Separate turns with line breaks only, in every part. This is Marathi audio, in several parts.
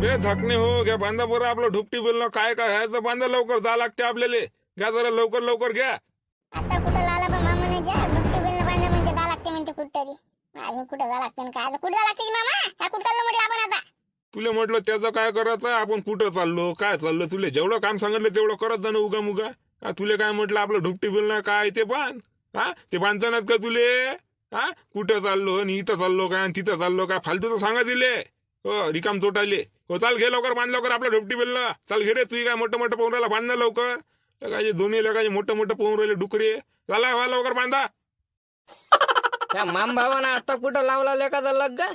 बे झाकणे हो घ्या बांधा बरं आपलं ढुपटी बोलणं काय काय आहे तर बांधा लवकर जा लागते आपल्याला घ्या जरा लवकर लवकर घ्या.
आता कुठं लाला बा मामा नाही जा डुकटी बिल बांधा म्हणते जा लागते म्हणते कुठतरी अजून कुठं जा लागते आणि काय कुठं जा लागते की मामा ह्या कुठं चाललो म्हटलं आपण आता.
तुला म्हटलं त्याचं काय करायचं आपण कुठं चाललो काय चाललो तुला जेवढं काम सांगितलं तेवढं करत जा ना उगा मुगा. तुले काय म्हटलं आपलं ढुपटी बोलणं काय ते बांध. ते बांधतानाच का तुले कुठं चाललो आणि इथं चाललो काय आणि तिथं चाललो काय फालतूचं सांगा दिले हो रिकाम तोटाले. हो चाल घे लवकर बांध लवकर आपलं ढुपटी बोलणं चाल घे रे तू काय मोठं मोठं पोहून राहिला बांधणं लवकर लगायचे दोन्ही लगायचे मोठं मोठं पोहून राहिले डुकरे झाला व्हा लवकर बांधा.
त्या माम भावानं आता कुठं लावला लेखाचा लग्गा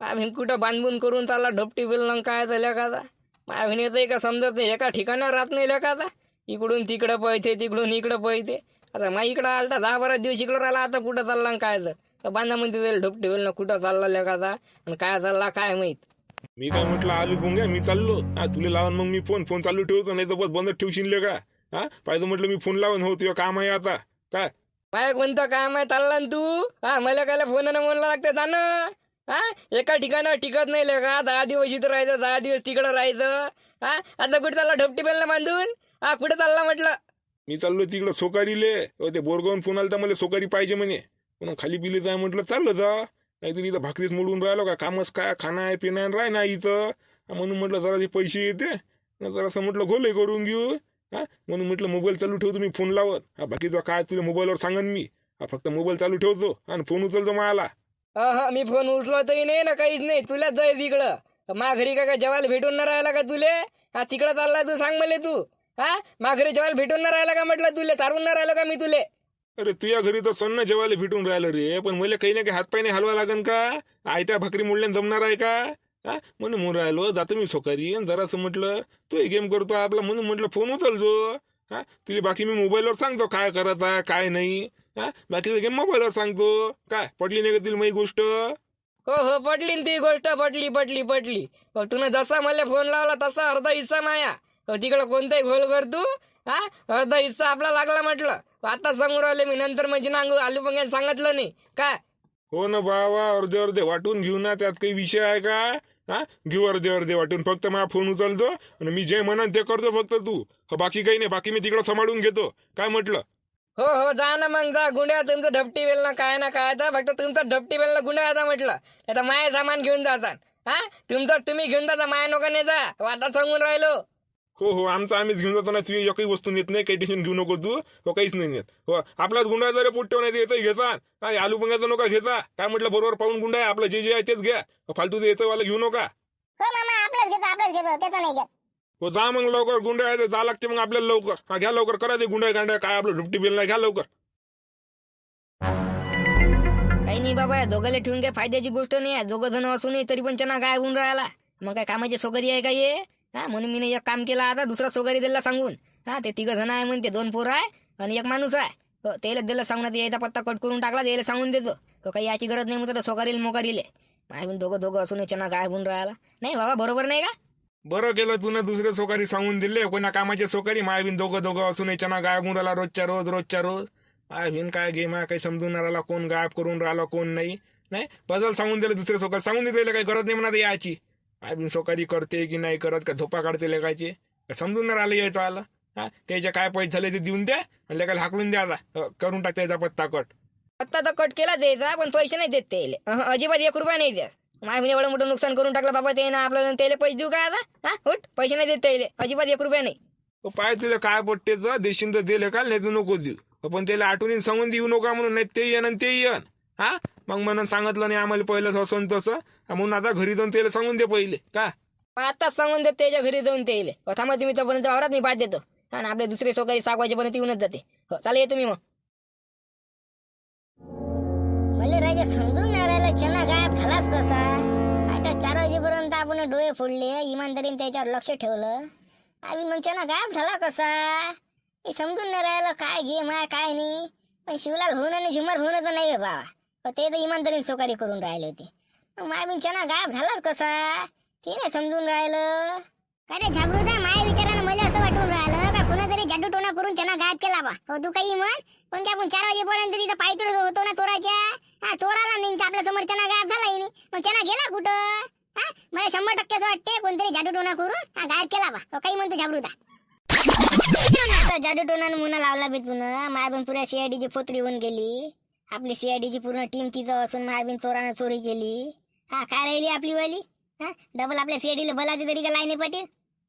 आम्ही कुठं बांधून करून चालला ढोपटी बिल काय लेखाचा आम्ही येतंय का समजत नाही एका ठिकाणी राहत नाही लेखाचा इकडून तिकडं पळते तिकडून इकडं पळते. आता मा इकडं आलता 10-12 दिवस इकडं राहिला आता कुठं चालला काय बांधा म्हणते जाईल ढोपटी बिल कुठं चालला लेखाचा आणि काय चालला काय माहित.
मी काय म्हटलं आलू गुंग्या मी चाललो तुला लावून मग मी फोन चालू ठेवतो नाही तर बस बंद ठेवशील का पाहिजे म्हटलं मी फोन लावून हो तुझं काम आहे आता काय
काय कोणतं काम आहे चालला तू मला काय फोनानं म्हणला लागतं जाणं एका ठिकाणावर टिकत नाही लेखा 10 दिवस इथं राहायचं 10 दिवस तिकडं राहायचं आता कुठं चालला ढोपटी बिल बांधून कुठं चालला म्हटलं.
मी चाललो तिकडं सोकारीले ते बोरगावून फोन आला तर मला सोकारी पाहिजे म्हणे म्हणून खाली पिली जाय म्हटलं चाललं जा नाहीतरी इथं भाकरीच मोडून राहिलो का कामच काय खाणं आहे पिणं आहे राह ना इथं म्हणून म्हटलं जरा ते पैसे येते जरासं म्हटलं घोलही करून घेऊ म्हणून म्हटलं मोबाईल चालू ठेवतो मी फोन लावत बाकीचं काय तुला मोबाईलवर सांगन मी फक्त मोबाईल चालू ठेवतो आणि फोन उचलतो मला.
मी फोन उचलो तरी नाही ना काहीच नाही तुलाच जाय तिकडं मा घरी काय जेवायला भेटून न राहिला का तुले तिकडं चालला तू सांग मला तू मा घरी जेवायला भेटून न राहिला का म्हटलं तुले तारून न राहिलं का मी तुले.
अरे तुझ्या घरी तर सन्न जेवायला भेटून राहिलं रे पण मला काही ना काही हातपायने हलवा लागन का आयत्या भाकरी मोडल्यान जमणार आहे का म्हणून म्हणून राहिलो जातो मी सोकारी जरासं म्हटलं तू गेम करतो आपला म्हणून म्हटलं फोन उचलजो तुला बाकी मी मोबाईलवर सांगतो काय करत आहे काय नाही बाकीचं गेम मोबाईलवर सांगतो काय पटली नाही का तुला माझी गोष्ट.
हो पटली ती गोष्ट पटली तुला जसा मला फोन लावला तसा अर्धा हिस्सा माया तिकडं कोणताही घोल कर तू अर्धा हिस्सा आपला लागला म्हटलं आता सांगू राहिले मी नंतर म्हणजे नांगू आलू पंग्यान सांगितलं नाही काय.
हो ना बाबा अर्धे वाटून घेऊ ना त्यात काही विषय आहे का घेऊ अर्धे वाटून फक्त माझा फोन उचलतो आणि मी जे म्हणन ते करतो फक्त तू बाकी काही नाही बाकी मी तिकडं सांभाळून घेतो काय म्हटलं.
हो जा ना मग जा गुंड्या तुमचं ढपटी वेल ना काय तर फक्त तुमचं ढपटी वेल गुंड्या जा म्हटलं आता माया सामान घेऊन जासान तुमचं तुम्ही घेऊन जाता माया नका नाही जा आता सांगून राहिलो.
हो आमचं आम्हीच घेऊन जातो ना तुझी एकही वस्तू नेत नाही काही टेन्शन घेऊ नको तू काहीच नाही नेत हो आपलाच गुंडा जरा पोट ठेवण्यात यायचं घ्यायचा काय आलू पंगाचा नका घ्यायचा काय म्हटलं बरोबर पाहून गुंडा आहे आपलं जे आहे तेच घ्या फालतू यायचं वाला घेऊ नका.
हो मामा आपलंच घेतो त्याचं नाही घेत.
हो जा मग लवकर गुंडा आहे जा लागते मग आपल्याला लवकर घ्या लवकर करा ते गुंडा गांड्या काय आपलं ढुपटी बिल नाही घ्या लवकर.
काही नाही बाबा दोघांना ठेवून काय फायद्याची गोष्ट नाही आहे दोघं जण असूनही तरी पण चना काय होऊन राहिला मग काय कामाची सोगरी आहे का ये म्हणून मी एक काम केलं आता दुसरा सोगारी दिला सांगून ते 3 जण आहे म्हणते 2 पोरं आहे आणि एक माणूस आहे त्याला दिला सांगून यायचा पत्ता कट करून टाकला त्याला सांगून देतो काही याची गरज नाही म्हणतो सोगारील मोकारीले माय दोघं असून चना काय होऊन राहिला नाही बाबा बरोबर नाही का.
बरं केलं तुला दुसरे सोकारी सांगून दिले कोणा कामाचे सोकारी मायबीन दोघं असून चना गायब होऊन राहिला रोजच्या रोज मायबीन काय गेम आहे काही समजून राहिला कोण गायब करून राहिला कोण नाही बदल सांगून दिले दुसरे सोकारी सांगून दिले काही गरज नाही म्हणा याची मायबीन सोकारी करते की नाही करत का झोपा काढते लेखायचे समजून नाही राहिलं यायचं आलं त्याचे काय पैसे झाले ते देऊन द्या आणि लेखाला हाकलून द्या आता करून टाकता याचा पत्ता
तर कट केला द्यायचा पण पैसे नाही देत त्याला अजिबात 1 रुपया नाही द्या माय एवढं मोठं नुकसान करून टाकलं बाबा ते ना आपल्याला त्याला पैसे देऊ काय आता उठ पैसे नाही देत त्याला अजिबात 1 रुपया नाही.
पाय तुला काय पट्टेच देशील तर दिले का नाही तर नको देऊ पण त्याला आठवणी सांगून देऊ नका म्हणून नाही ते येन आणि ते येन मग म्हणून सांगितलं नाही आम्हाला पहिलं असं तसं म्हणून आता घरी जाऊन त्याला सांगून दे पहिले का
आताच सांगून देत त्याच्या घरी जाऊन त्याला थांबा तुम्ही तोपर्यंत वावरात मी पाठ देतो आणि आपले दुसरे सोकारी 6 वाजेपर्यंत येऊनच जाते चालेल येतो मी मग.
मला राजा समजून नाही राहिला चना गायब झालाच कसा आता 4 वाजेपर्यंत आपण डोळे फोडले इमानदारीने त्याच्यावर लक्ष ठेवलं आम्ही मग चना गायब झाला कसा हे समजून नाही राहिलं काय गेम आहे काय नाही पण शिवलाल होऊन आणि झुमर होऊन तर नाही बाबा ते तर इमानदारीने सोकारी करून राहिले होते मग माय चना गायब झालाच कसा ते नाही समजून राहिलं. काय झाबरू द्या माझ्या विचारानं मला असं वाटून राहिलं का कुणातरी जादू टोना करून चना गायब केला बा तू काही म्हण पण की आपण 4 वाजेपर्यंत तिथं पायतोड होतो ना चोराच्या चोराला नाही आपल्या समोर चना गायब झाला नाही मग चना गेला कुठं हा मला 100% वाटते कोणतरी जादूटोना करून हा गायब केला बा तो काही म्हणतो झाबरूदा आता जादूटोनानं मुना लावला बेतून मायबीन पुऱ्या सीआयडीची पोत्री होऊन गेली आपली सीआयडीची पूर्ण टीम तिथं असून मायबीन चोरानं चोरी केली हा काय राहिली आपली वाली हा डबल आपल्या सीआयडीला बलाची तरी का लाईने पाटील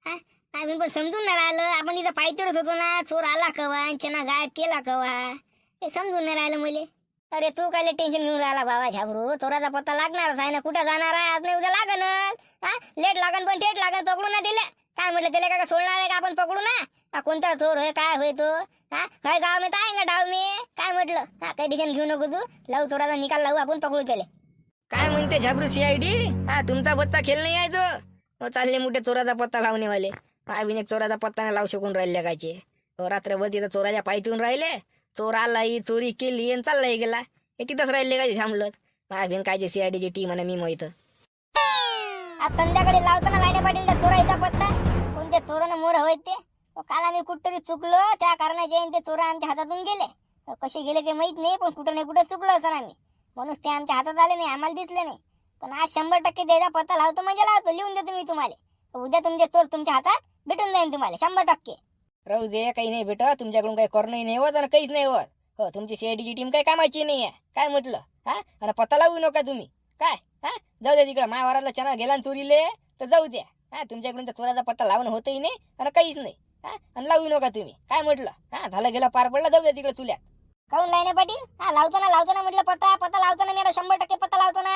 हा मायबीन पण समजून नाही राहिलं आपण इथं पायतोरच होतो ना चोर आला कवा चना गायब केला कवा हे समजून नाही राहिलं मुले अरे तू काय टेन्शन घेऊन राहिला बाबा झाबरू चोराचा पत्ता लागणारच आहे ना कुठं जाणार आहे आज नाही उद्या लागणच हा लेट लागन पण थेट लागन पकडू ना दिले काय म्हटलं त्याला काय सोडणार आहे का आपण पकडू ना हा कोणता चोर होय काय होय तो हा काय गाव में आहे का डाव मी काय म्हटलं हा काही टेन्शन घेऊ नको तू लावू चोराचा निकाल लावू आपण पकडू त्याला
काय म्हणते झाबरू सीआयडी हा तुमचा बच्चा खेळ नाही आहे तो हो चालले मोठे चोराचा पत्ता लावणेवाले आम्ही एक चोराचा पत्ता नाही लावू शकून राहिले कायचे हो रात्रभर तिथं चोराच्या पायथून राहिले चोर आलाही चोरी केली आणि चाललाही गेला हे तिथंच राहिले काय थांबलत भाईन कायचे सीआयडीची टीम आणि मी माहित
आज संध्याकाळी लावताना लाईने पाटील त्या चोराचा पत्ता कोणत्या चोरानं मोर होय ते काल आम्ही कुठतरी चुकलो त्या कारणाचे ते चोर आमच्या हातातून गेले कसे गेले ते माहित नाही पण कुठं नाही कुठं चुकलो असं आम्ही म्हणून ते आमच्या हातात आले नाही आम्हाला दिसले नाही पण आज 100% त्याचा पत्ता लावतो म्हणजे लावतो लिहून देतो मी तुम्हाला उद्या तुमचे चोर तुमच्या हातात भेटून जाईल तुम्हाला 100%.
राहू दे काही नाही बेटा तुमच्याकडून काही करणंही नाही होत आणि काहीच नाही होत हो तुमची सीआयडीची टीम काही कामाची नाही आहे काय म्हटलं हा आणि पत्ता लावू नका तुम्ही काय हा जाऊ द्या तिकडं महाभारतला चना गेला आणि चोरीले तर जाऊ द्या हा तुमच्याकडून तर चोराचा पत्ता लावणं होतही नाही आणि काहीच नाही हा आणि लावू नका तुम्ही काय म्हटलं हा झालं गेलं पार पडला जाऊ द्या तिकडे चुल्यात
काऊन लाईने पाटील हा लावताना म्हटलं पत्ता लावताना मी 100% पत्ता लावतो ना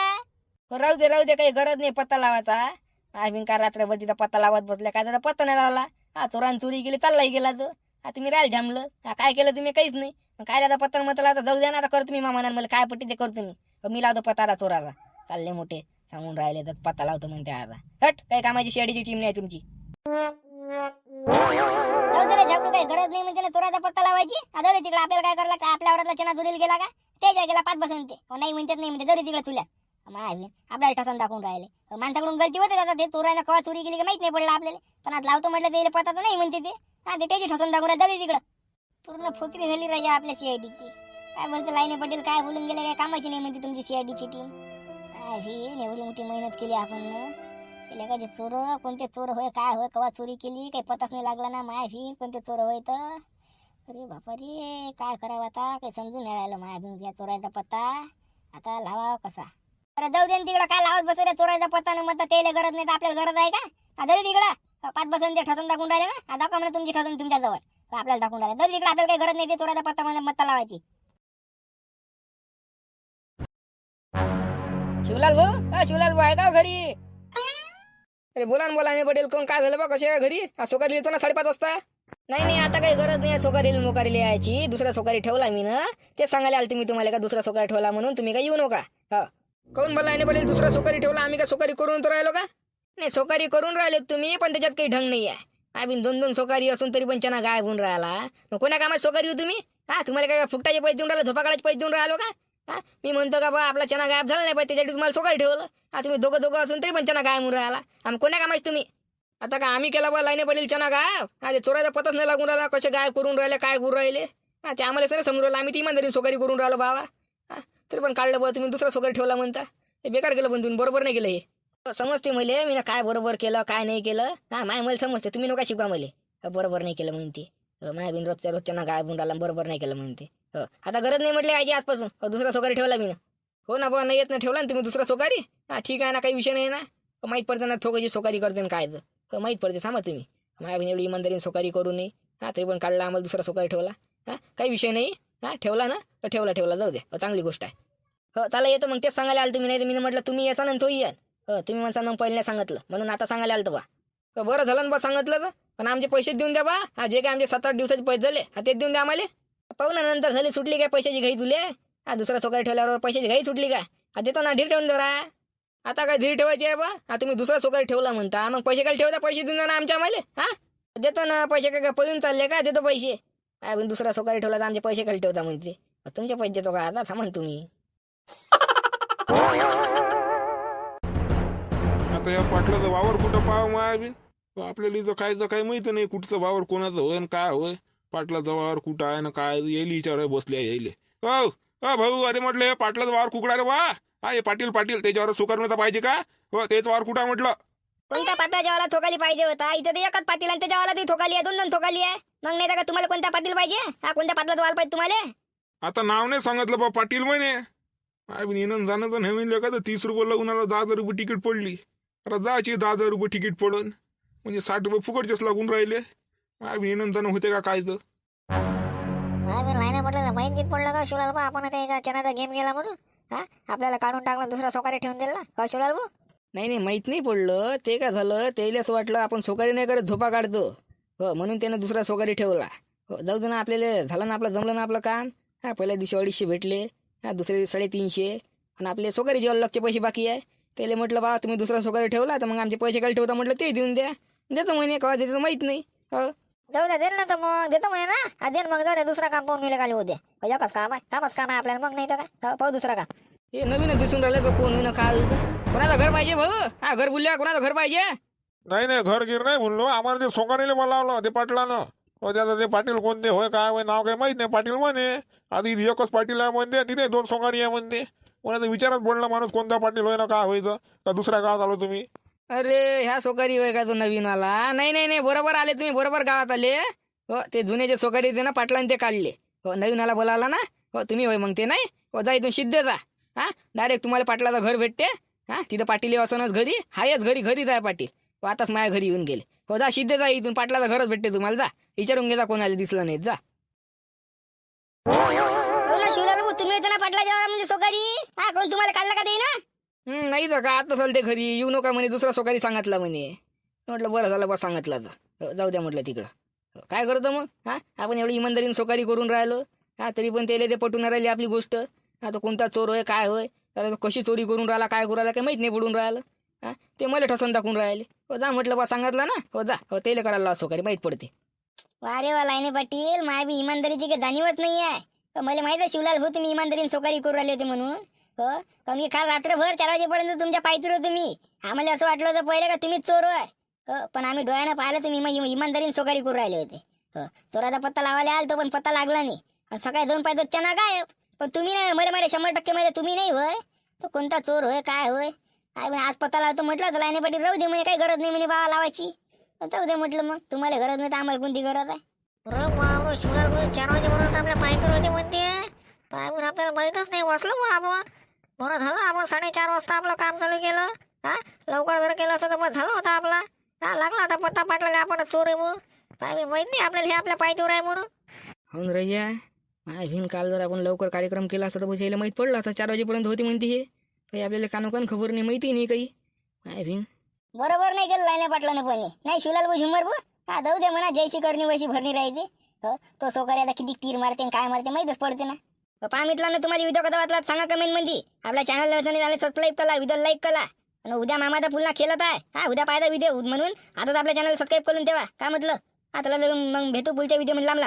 हो, राहू दे काही गरज नाही पत्ता लावायचा आम्ही का रात्रभर तिथं पत्ता लावत बसल्या काय त्याचा पत्ता नाही लावला हा चोरान चोरी केली चाललाही गेला तो हा तुम्ही राहायला थांबलं हा काय केलं तुम्ही काहीच नाही काय त्याचा पत्ता मत लावता जाऊ द्या ना आता करतो मी मामा मला काय पट्टी ते करतो मी लावतो पत्ता चोराला चालले मोठे सांगून राहिले तर पत्ता लावतो म्हणते आता हट काही कामाची सीआयडीची टीम नाही तुमची
जाऊ दे रे झाबरू काही गरज नाही म्हणजे ना चोराचा पत्ता लावायची जाऊ दे तिकडे आपल्याला काय करला का आपल्या आवरातला चना चोरीला गेला का ते जा गेला 5 बसवून ते नाही म्हणतात नाही म्हणते जाऊ दे तिकडे चुल्या आपल्याला ठसन दाखवून राहिले माणसाकडून गलती होते का ते चोरानं कवा चोरी केली की माहित नाही पडलं आपल्याला पण आज लावतो म्हटलं त्याला पत्ता तर नाही म्हणते ते हा ते त्याची ठसन दाखवून जाऊ दे तिकडं पूर्ण फोत्री झाली राजा आपल्या सीआयडीची काय बोलते लाईने पटेल काय बोलून गेले काय कामाची नाही म्हणते तुमची सीआयडीची टीम एवढी मोठी मेहनत केली आपण केले का जे चोर कोणते चोर होय काय होय कवा चोरी केली काही पताच नाही लागला ना मायाभीन कोणते चोर होय तर अरे बापा रे काय करावं आता काही समजून नाही राहिलं मायाभीन या चोराचा पत्ता आता लावा कसा अरे जाऊ दे तिकडं काय लावत बस रे चोराचा पत्ता ना मग त्याला गरज नाही तर आपल्याला गरज आहे का जरी तिकडं 5 बसून ते ठसून टाकून राहिले ना दाखवा म्हणा तुमची ठसून तुमच्या जवळ आपल्याला टाकून राहिले जरी तिकडे आपल्याला काही गरज नाही ते चोराचा पत्ता म्हणजे मत्ता लावायची
शिवलाल भाऊ आहे का घरी अरे बोला नाही पटेल कोण काय झालं बा कसे आहे घरी सोकारी येतो ना 5:30 वाजता नाही आता काही गरज नाही सोकारी मोकारी यायची दुसरा सोकारी ठेवला मी ना ते सांगायला आलं तुम्ही तुम्हाला का दुसरा सोकारी ठेवला म्हणून तुम्ही काय येऊ नका हा कोण बोला नाही पटेल दुसरा सोकारी ठेवला आम्ही का सोकारी करून तर राहिलो का नाही सोकारी करून राहिले तुम्ही पण त्याच्यात काही ढंग नाही आहे आम्ही 2 सोकारी असून तरी पण चना गायब होऊन राहिला मग कोणा कामात सोकारी हो तुम्ही हा तुम्हाला काय फुकटाचे पैसे देऊन राहिले झोपा काढायचे पैसे देऊन राहिलो का हा मी म्हणतो का बा आपला चना गायब झाला नाही पाहिजे त्याच्यासाठी तुम्हाला सोकारी ठेवलं हा तुम्ही दोघं असून तरी पण चना गायब होऊन राहिला आम्ही कोणा कामाच तुम्ही आता का आम्ही केला बा लाईने पडेल चना गायब हा ते चोराचा पताच नाही लागून राहिला कसे गायब करून राहिले काय करून राहिले हा ते आम्हाला सर समजून राहिलं आम्ही ती इमानदारी सोकारी करून राहिलो बाबा हा तरी पण काढलं बा तुम्ही दुसरा सोकारी ठेवला म्हणता हे बेकार केलं पण तुम्ही बरोबर नाही केलं हे समजते मले मी ना काय बरोबर केलं काय नाही केलं हा मला समजते तुम्ही नका शिकवा मले बरोबर नाही केलं म्हणते माया बिन रोजच्या ना गायब होऊन राहिला बरोबर नाही केलं म्हणते आता गरज नाही म्हटले आजी आजपासून दुसरा सोकारी ठेवला मी ना हो ना बा नाही येत ना ठेवला ना तुम्ही दुसरा सोकारी हा ठीक आहे ना काही विषय नाही ना माहीत पडतं ना ठोकाची सोकारी करते काय तर माहीत पडते थांबा तुम्ही माया बिन एवढी इमानदारीने सोकारी करू नये हा तरी पण काढला आम्हाला दुसरा सोकारी ठेवला हा काही विषय नाही हा ठेवला ना तर ठेवला जाऊ द्या चांगली गोष्ट आहे हो चला येतो मग तेच सांगायला आलं तुम्ही नाही तर मी म्हटलं तुम्ही याचा ना तो येईल तुम्ही म्हणसा मग पहिले सांगितलं म्हणून आता सांगायला आलं बा बरं झालं ना बा सांगितलं तर पण आमचे पैसे देऊन द्या बा हा जे काय आमचे 7-8 दिवसाचे पैसे झाले हा तेच देऊन द्या आम्हाला पाहू ना नंतर झाली सुटली काय पैशाची घाई तुले हा दुसरा सोकारी ठेवल्यावर पैशाची घाई सुटली काय हा देतो ना धीर ठेवून जरा आता काय धीर ठेवायची आहे बा हा तुम्ही दुसरा सोकारी ठेवला म्हणता मग पैसे काय ठेवता पैसे देऊन द्या ना आमच्या आम्हाला हा देतो ना पैसे काय पळून चालले का देतो पैसे हा दुसरा सोकारी ठेवला तर आमचे पैसे खाली ठेवता म्हणते तुमचे पैसे देतो का आता थांबा तुम्ही
आता या पाटलाचं वावर कुठं पाहावं मायाबीन आपल्याला इथं कायचं काही माहित नाही कुठचं वावर कोणाचं होय न काय होय पाटलाचं वावर कुठं आहे ना काय येईल विचार बसल्या येईल भाऊ अरे म्हटलं हे पाटलाचं वावर कुकडा रे वा हा हे पाटील त्याच्यावर सुकारण्याचा पाहिजे का हो तेच वावर कुठं म्हटलं.
कोणत्या पात्या जेवायला थोकाली पाहिजे होता? इथं तर एकच पातील आणि त्याच्या वाला ती थोकाली आहे, 2-2 थोकाली आहे. मग नाही तर का तुम्हाला कोणत्या पातील पाहिजे? हा कोणत्या पातळाचा वाल पाहिजे तुम्हाला?
आता नाव नाही सांगितलं बा पाटील म्हणे. काय बी येणं जाणं तर नवीन का तर 30 रुपये लागून 10,000 रुपये तिकीट पडली. आता जायची 10,000 रुपये तिकीट पडून म्हणजे 60 रुपये फुकटचेच लागून राहिले. काय बी येणं जाणं होते का काय तर.
लाईना पडलं माहित किती पडलं का शिवलाल बा? आपण त्याच्या चॅनलचा गेम गेला म्हणून हा आपल्याला काढून टाकलं, दुसरा सोकारी ठेवून दिला का शिवलाल भाऊ?
नाही माहित नाही पडलं. ते काय झालं त्याला असं वाटलं आपण सोकारी नाही करत, झोपा काढतो. हो म्हणून त्यानं दुसरा सोकारी ठेवला. हो जाऊ दे ना, आपल्याला झालं ना, आपलं जमलं ना आपलं काम. हा पहिल्या दिवशी 250 भेटले, हा दुसऱ्या दिवशी 350, आणि आपले सोकारी जेव्हा लक्षचे पैसे बाकी आहे. त्याला म्हटलं बा तुम्ही दुसरा सोकारी ठेवला तर मग आमचे पैसे काय ठेवता म्हटलं ते देऊन द्या. देतो म्हणे, केव्हा देतो माहित नाही. हो
जाऊ द्या, देईल ना तर मग देतो म्हणे ना. देन मग जाऊ द्या, दुसरा काम पाहून गेले खाली उद्या. एकच काम आहे, कामच काम आहे आपल्याला, मग नाही तर काय पाहू दुसरा काम.
हे नवीन दिसून राहिलं तर कोण होईना काय होईना. कोणाचं घर पाहिजे भाऊ? हा घर बोलल्या कोणाचं घर पाहिजे?
नाही घर गिर नाही बोललो, आम्हाला ते सोकारीला बोलावलं ते पाटलानं. हो त्याचं ते पाटील कोणते होय काय होय नाव काही माहित नाही. पाटील म्हणे आधी एकच पाटील आहे म्हणते, तिथे 2 सोकारी आहे म्हणते. कोणाचा विचारच पडला माणूस कोणता पाटील होय ना काय व्हायचं का दुसऱ्या गावात आलो तुम्ही.
अरे ह्या सोकारी होय का तो नवीनवाला? नाही बरोबर आले तुम्ही, बरोबर गावात आले. हो ते जुने जे सोकारी होते ना पाटलांनी ते काढले. हो नवीनवाला बोलावला ना. हो तुम्ही होय मग ते नाही. हो जा इथून सिद्धे जा. हा डायरेक्ट तुम्हाला पाटलाचं घर भेटते. हा तिथं पाटील असणच घरी हायच, घरीच आहे पाटील. हो आताच माझ्या घरी येऊन गेले. हो जा सिद्धे जा, इथून पाटलाचं घरच भेटते तुम्हाला. जा विचारून घे, जा कोणाला दिसलं नाही. जा
शिवलाल भाऊ तुम्ही येतो ना पाटला जेव्हा म्हणजे सोकारी, हा कोण तुम्हाला काढला का ते ना?
नाही तर का आता चालते घरी येऊ नका म्हणे, दुसरा सोकारी सांगितला म्हणे. म्हटलं बरं झालं बा सांगितलं तर. जाऊ द्या म्हटलं तिकडं. काय करतो मग? हा आपण एवढी इमानदारीने सोकारी करून राहिलो. हा तरी पण त्याला ते पटून राहिली आपली गोष्ट. आता कोणता चोर होय काय होय, त्याला तो कशी चोरी करून राहिला काय करू राहिला काही माहित नाही पडून राहिलं. हा ते मला ठसन दाखवून राहिले. हो जा म्हटलं बा सांगितलं ना. हो जा, हो त्याला करायला सोकारी माहीत पडते.
वारे वा लाईने पाटील, माय बी इमानदारीची काही जाणीवच नाही आहे. मला माहित आहे शिवलाल भाऊ तुम्ही इमानदारीने सोकारी करू राहिले होते म्हणून. हो कारण की काल रात्रभर 4 वाजेपर्यंत तुमच्या पायथीवर होतो मी. आम्हाला असं वाटलं होतं पहिले का तुम्हीच चोर होय. हो पण आम्ही डोळ्यानं पाहिलं तुम्ही इमानदारीने सोकारी करू राहिले होते. हो चोराचा पत्ता लावायला आलतो पण पत्ता लागला नाही. सकाळी 2 पाय चना गायब. पण तुम्ही नाही, मला 100% मध्ये तुम्ही नाही होय. तो कोणता चोर होय काय होय. आज पत्ता लावतो म्हटलं तर लाईने पाटील राहू दे म्हणे, काही गरज नाही म्हणे बाबा लावायची. जाऊ दे म्हटलं, मग तुम्हाला गरज नाही तर आम्हाला कोणती गरज आहे. शिवलाल भाऊ 4 वाजेपर्यंत आपल्या पायथीवर होते म्हणते. पायवर आपल्याला माहीतच नाही, वाचलं मग आपण. बरं झालं आपण 4:30 वाजता आपलं काम चालू केलं. हा लवकर जर केलं असतं तर मग झालं होतं आपला. हा लागला आता पत्ता पाठवला आपण चोर आहे म्हणून. पाय माहित नाही आपल्याला हे आपल्या पायथीवर आहे म्हणून.
हो ना रैया, माय भिन काल जर आपण लवकर कार्यक्रम केला असता तर म्हणजे यायला माहीत पडलं असता. 4 वाजेपर्यंत होती म्हणते हे. काही आपल्याला कानोकान खबर नाही, माहिती नाही काही. माय भिन
बरोबर नाही केलं लाईने पाटलाने पण नाही. शिवलाल भाऊ झुमर भाऊ, हा जाऊ दे म्हणा, जैशी करणी वैशी भरणी राहते. हो तो सोकारी आता किती तीर मारते काय मारते माहीतच पडते ना. पहा मित्रांनो, तुम्हाला व्हिडिओ कसा वाटला सांगा कमेंट मध्ये. आपल्या चॅनलला झाले सबस्क्राईब करा, व्हिडिओ लाईक करा. आणि उद्या मामाचा पुन्हा खेळत आहे. हा उद्या पाहायचा व्हिडिओ म्हणून आता आपल्या चॅनल सबस्क्राईब करून ठेवा. काय म्हटलं आता मग भेटू पुढच्या व्हिडिओ मध्ये. लांब